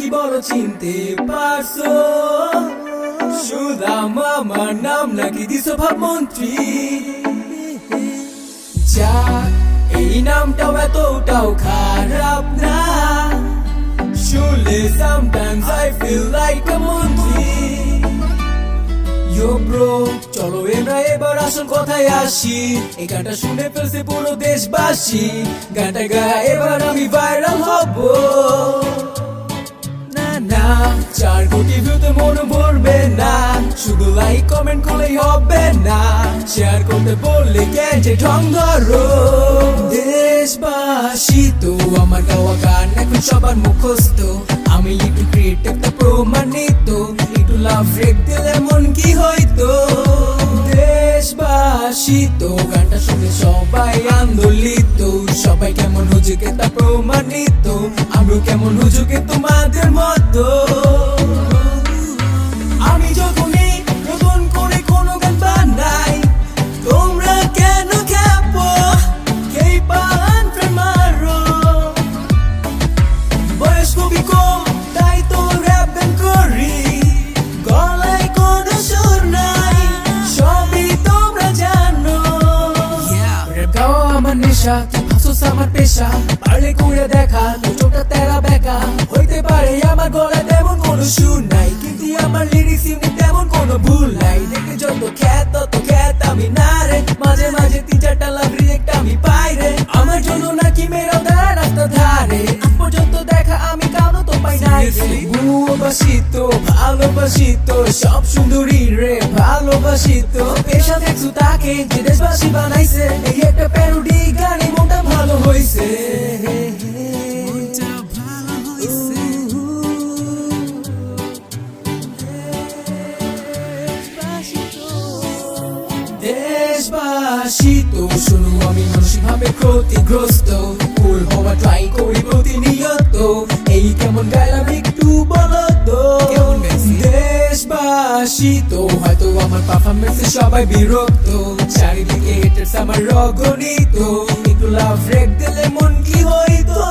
কি বলো চিনতে পারছো? সুদাম আমার নাম নাকি দিছো ভাবমন্ত্রী? যা এই নামটাও এতটাও খারাপ না, শুনলে sometimes I feel like a মন্ত্রী। Yo bro, চলো আমরা এবার আসল কথায় আসি। এই গানটা শুনে ফেলছে পুরো দেশবাসী, গানটা গায়ে এবার আমি ভাইরাল হব। না না 4 কোটি ভিউতে মন ভরবে না, শুধু লাইক কমেন্ট করলেই হবে না, শেয়ার করতে বললে কেন যে ঢং ধরো। দেশবাসী তো আমার গাওয়া গান এখন সবার মুখস্থ, আমি একটু ক্রিয়েটিভ তা প্রমাণিত, একটু লাভ রেক দিলে মন কি হইতো। দেশবাসী তো গানটা শুনে সবাই আন্দোলিত, সবাই কেমন হুজুকে তা প্রমাণিত, আমিও কেমন হুজুকে তোমাদের মতো। আমি যখনই নতুন করে কোনো গান বানাই, তোমরা কেন খেপো, কেই পান ফ্রেন্ড মারো। বয়স খুবই কম তাই তো র‍্যাপ গান করি, গলায় কোনো সুর নাই, সবই তোমরা জানো। র‍্যাপ গাওয়া আমার নেশা, তুই ভাবছস আমার পেশা, পারলে করে দেখা তোর চোখটা তেরা বেকা। হইতে পারে আমার গলায় তেমন কোনো সুর নাই, কিন্তু আমার লিরিক্স ইউনিট তেমন কোনো ভুল নাই। দেখতে যত খ্যাত তত খ্যাত আমি না রে, মাঝে মাঝে 3-4টা লাভ রিজেক্ট আমি পাই রে। আমার জন্য নাকি মেরাও দাঁড়া রাস্তা ধারে, আজ পর্যন্ত দেখা আমি কাউনো তো পাই নাই রে। বুবাসি তো ভালোবাসি তো সব সুন্দরী রে, ভালোবাসি তো পেশা দেখছো তাকে যে দেশবাসী বানাইছে, এই একটা প্যারোডি গানে মনটা ভালো হইছে। দেশবাসী তো শুনো আমি মানসিকভাবে ক্ষতিগ্রস্ত, কুল হওয়া ট্রাই করি প্রতিনিয়ত, এই কেমন গাইলাম একটু বলো তো। দেশবাসী তো হয়তো আমার পারফরমেন্সে সবাই বিরক্ত, চারিদিকে হেটার্স আমার অগণিত, একটু লাভ রেক দিলে মন কি হইতো।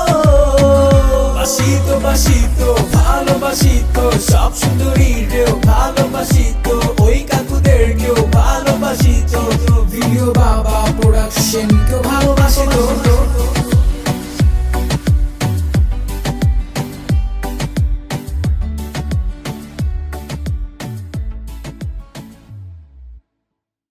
বাসি তো ভালোবাসি তো সব সুন্দরী রেও ভালোবাসি।